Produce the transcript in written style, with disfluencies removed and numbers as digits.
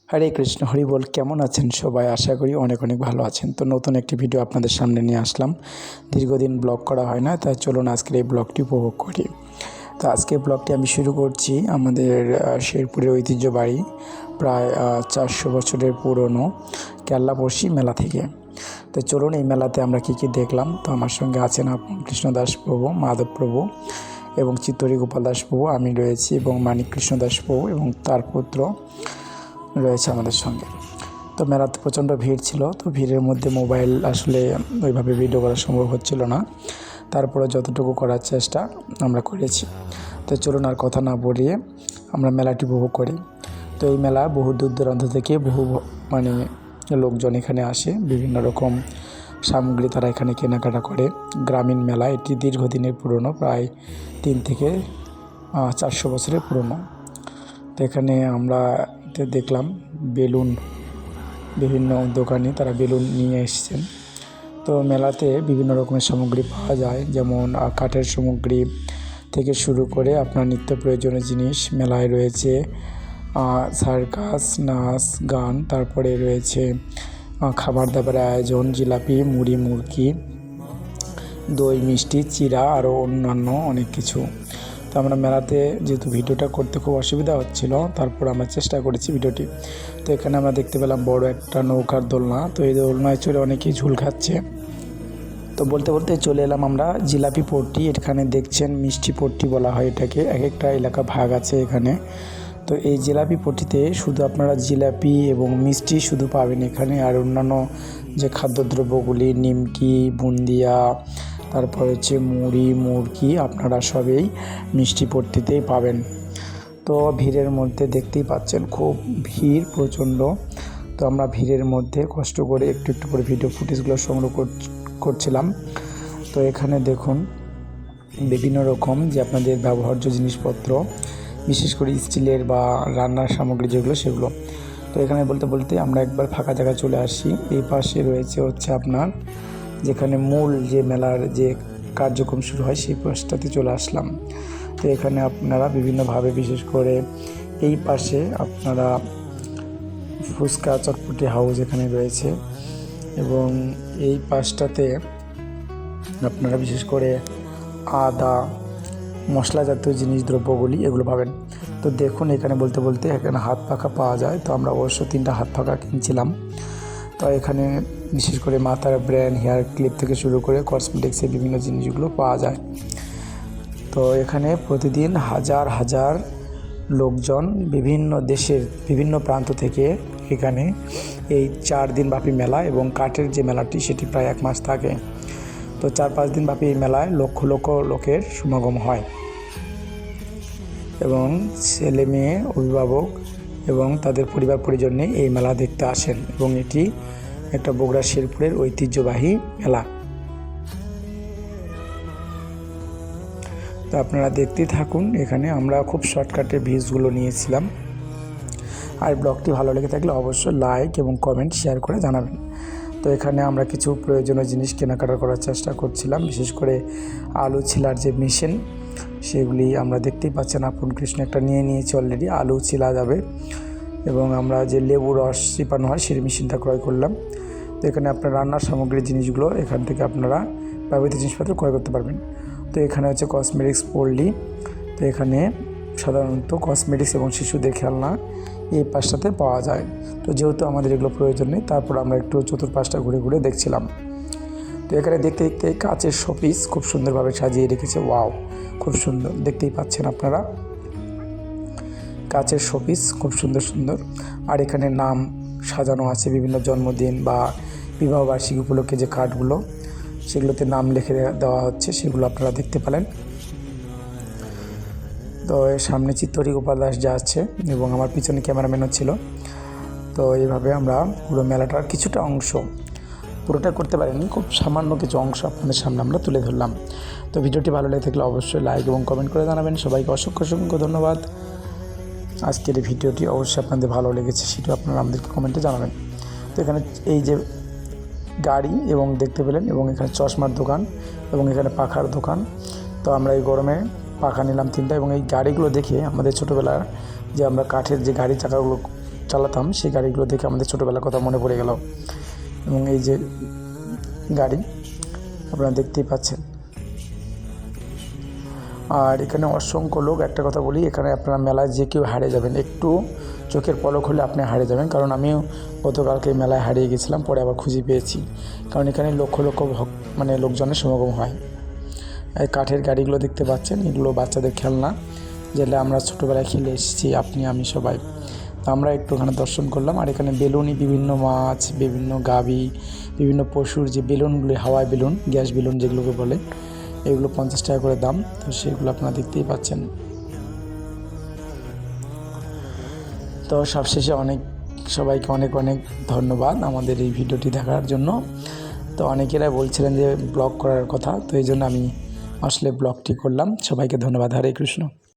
হরে কৃষ্ণ হরি বল। কেমন আছেন সবাই? আশা করি অনেক অনেক ভালো আছেন। তো নতুন একটি ভিডিও আপনাদের সামনে নিয়ে আসলাম। দীর্ঘদিন ব্লগ করা হয় না, তাই চলুন আজকের এই ব্লগটি উপভোগ করি। তো আজকের ব্লগটি আমি শুরু করছি আমাদের শেরপুরের ঐতিহ্যবাহী প্রায় 400 বছরের পুরনো কেল্লাপড়শি মেলা থেকে। তো চলুন এই মেলাতে আমরা কী কী দেখলাম। তো আমার সঙ্গে আছেন আপন কৃষ্ণদাস প্রভু, মাধব প্রভু এবং চিত্তরী গোপাল দাস প্রভু, আমি রয়েছি এবং মানিক কৃষ্ণ দাস প্রভু এবং তার পুত্র রয়েছে আমাদের সঙ্গে। তো মেলাতে প্রচণ্ড ভিড় ছিল। তো ভিড়ের মধ্যে মোবাইল আসলে ওইভাবে ভিডিও করা সম্ভব হচ্ছিল না, তারপরে যতটুকু করার চেষ্টা আমরা করেছি। তো চলুন আর কথা না বলিয়ে আমরা মেলাটি উপভোগ করি। তো এই মেলা বহু দূর দূরান্ত থেকে বহু লোকজন এখানে আসে, বিভিন্ন রকম সামগ্রী তারা এখানে কেনাকাটা করে। গ্রামীণ মেলা, এটি দীর্ঘদিনের পুরনো, প্রায় 3 থেকে 400 বছরের পুরনো। তো এখানে আমরা দেখলাম বেলুন, বিভিন্ন দোকানে তারা বেলুন নিয়ে এসেছেন। তো মেলাতে বিভিন্ন রকমের সামগ্রী পাওয়া যায়, যেমন কাঠের সামগ্রী থেকে শুরু করে আপনার নিত্য প্রয়োজনীয় জিনিস। মেলায় রয়েছে সার্কাস, নাচ, গান, তারপরে রয়েছে খাবার দাবারের আয়োজন, জিলাপি, মুড়ি, মুরকি, দই, মিষ্টি, চিড়া, আরও অন্যান্য অনেক কিছু। তো আমরা মেলাতে যেহেতু ভিডিওটা করতে খুব অসুবিধা হচ্ছিল, তারপর আমরা চেষ্টা করেছি ভিডিওটি। তো এখানে আমরা দেখতে পেলাম বড় একটা নৌকার দোলনা। তো এই দোলনায় চলে অনেকেই ঝুল খাচ্ছে। তো বলতে বলতে চলে এলাম আমরা জিলাপি পট্টি। এখানে দেখছেন মিষ্টি পট্টি বলা হয় এটাকে, এক একটা এলাকা ভাগ আছে এখানে। তো এই জিলাপি পট্টিতে শুধু আপনারা জিলাপি এবং মিষ্টি শুধু পাবেন এখানে, আর অন্যান্য যে খাদ্যদ্রব্যগুলি নিমকি, বুন্দিয়া, তারপর হচ্ছে মুড়ি, মুরকি, আপনারা সবেই মিষ্টি পট্টিতেই পাবেন। তো ভিড়ের মধ্যে দেখতেই পাচ্ছেন খুব ভিড় প্রচণ্ড। তো আমরা ভিড়ের মধ্যে কষ্ট করে একটু একটু করে ভিডিও ফুটেজগুলো সংগ্রহ করছিলাম। তো এখানে দেখুন বিভিন্ন রকম যে আপনাদের ব্যবহার্য জিনিসপত্র, বিশেষ করে স্টিলের বা রান্নার সামগ্রী যেগুলো সেগুলো। তো এখানে বলতে বলতে আমরা একবার ফাঁকা জায়গায় চলে আসি। এই পাশে রয়েছে হচ্ছে আপনার যেখানে মূল যে মেলার যে কার্যক্রম শুরু হয়, সেই পাশটাতে চলে আসলাম। তো এখানে আপনারা বিভিন্নভাবে, বিশেষ করে এই পাশে আপনারা ফুচকা চটপটি হাউস এখানে রয়েছে, এবং এই পাশটাতে আপনারা বিশেষ করে আদা, মশলা জাতীয় জিনিস, দ্রব্যগুলি এগুলো পাবেন। তো দেখুন এখানে বলতে বলতে এখানে হাত পাখা পাওয়া যায়। তো আমরা অবশ্য 3টা হাত পাখা কিনছিলাম। তো এখানে বিশেষ করে মাথার ব্র্যান্ড, হেয়ার ক্লিপ থেকে শুরু করে কসমেটিক্সের বিভিন্ন জিনিসগুলো পাওয়া যায়। তো এখানে প্রতিদিন হাজার হাজার লোকজন বিভিন্ন দেশের বিভিন্ন প্রান্ত থেকে এখানে এই 4 দিন ব্যাপী মেলা, এবং কাঠের যে মেলাটি সেটি প্রায় 1 মাস থাকে। তো 4-5 দিন ব্যাপী এই মেলায় লক্ষ লক্ষ লোকের সমাগম হয়, এবং ছেলে মেয়ে, অভিভাবক এবং তাদের পরিবার পরিজন নিয়ে এই মেলা দেখতে আসেন, এবং এটি একটা বগুড়া শেরপুরের ঐতিহ্যবাহী মেলা। তো আপনারা দেখতেই থাকুন। এখানে আমরা খুব শর্টকাটে ভিউজগুলো নিয়েছিলাম। আর ব্লগটি ভালো লেগে থাকলে অবশ্যই লাইক এবং কমেন্ট শেয়ার করে জানাবেন। তো এখানে আমরা কিছু প্রয়োজনীয় জিনিস কেনাকাটা করার চেষ্টা করছিলাম, বিশেষ করে আলু ছিলার যে মেশিন, সেগুলি আমরা দেখতেই পাচ্ছেন আপন কৃষ্ণ একটা নিয়েছি অলরেডি, আলু ছিলা যাবে। এবং আমরা যে লেবু রস চিপানো হয় সেই মেশিনটা ক্রয় করলাম। তো এখানে আপনার রান্নার সামগ্রীর জিনিসগুলো এখান থেকে আপনারা ব্যবহৃত জিনিসপত্র ক্রয় করতে পারবেন। তো এখানে হচ্ছে কসমেটিক্স পল্লী। তো এখানে সাধারণত কসমেটিক্স এবং শিশুদের খেলনা এই পাশটাতে পাওয়া যায়। তো যেহেতু আমাদের এগুলো প্রয়োজন নেই, তারপর আমরা একটু চতুর্পাশটা ঘুরে ঘুরে দেখছিলাম। তো এখানে দেখতে দেখতে কাচের শোপিস খুব সুন্দরভাবে সাজিয়ে রেখেছে। ওয়াও, খুব সুন্দর, দেখতেই পাচ্ছেন আপনারা কাচের শোপিস খুব সুন্দর সুন্দর। আর এখানে নাম সাজানো আছে, বিভিন্ন জন্মদিন বা বিবাহবার্ষিকী উপলক্ষে যে কার্ডগুলো, সেগুলোতে নাম লিখে দেওয়া হচ্ছে, সেগুলো আপনারা দেখতে পেলেন। তো এর সামনে চিত্তরী গোপাল দাস যাচ্ছে এবং আমার পিছনে ক্যামেরাম্যানও ছিল। তো এইভাবে আমরা পুরো মেলাটার কিছুটা অংশ, পুরোটা করতে পারিনি, খুব সামান্য কিছু অংশ আপনাদের সামনে আমরা তুলে ধরলাম। তো ভিডিওটি ভালো লেগে থাকলে অবশ্যই লাইক এবং কমেন্ট করে জানাবেন। সবাইকে অসংখ্য অসংখ্য ধন্যবাদ। আজকের এই ভিডিওটি অবশ্যই আপনাদের ভালো লেগেছে, সেটা আপনারা আমাদেরকে কমেন্টে জানাবেন। তো এখানে এই যে গাড়ি এবং দেখতে পেলেন, এবং এখানে চশমার দোকান, এবং এখানে পাখার দোকান। তো আমরা এই গরমে পাখা নিলাম 3টা, এবং এই গাড়িগুলো দেখে আমাদের ছোটোবেলার যে আমরা কাঠের যে গাড়ি চাকাগুলো চালাতাম সেই গাড়িগুলো দেখে আমাদের ছোটোবেলার কথা মনে পড়ে গেল। এবং এই যে গাড়ি আপনারা দেখতেই পাচ্ছেন। আর এখানে অসংখ্য লোক। একটা কথা বলি, এখানে আপনারা মেলায় যে কেউ হারিয়ে যাবেন, একটু চোখের পলক হলে আপনি হারিয়ে যাবেন। কারণ আমিও গতকালকে মেলায় হারিয়ে গেছিলাম, পরে আবার খুঁজে পেয়েছি। কারণ এখানে লক্ষ লক্ষ লোকজনের সমাগম হয়। এই কাঠের গাড়িগুলো দেখতে পাচ্ছেন, এগুলো বাচ্চাদের খেলনা, যেটা আমরা ছোটোবেলায় খেলে এসেছি আপনি আমি সবাই। তো আমরা একটু ওখানে দর্শন করলাম। আর এখানে বেলুনই, বিভিন্ন মাছ, বিভিন্ন গাভী, বিভিন্ন পশুর যে বেলুনগুলি, হাওয়ায় বেলুন, গ্যাস বেলুন যেগুলোকে বলে, এগুলো 50 টাকা করে দাম। তো সেগুলো আপনারা দেখতেই পাচ্ছেন। তো সবশেষে সবাইকে অনেক অনেক ধন্যবাদ আমাদের এই ভিডিওটি দেখার জন্য। তো অনেকেরাই বলছিলেন যে ব্লগ করার কথা, তো এই জন্য আমি আসলে ব্লগটি করলাম। সবাইকে ধন্যবাদ। হরে কৃষ্ণ।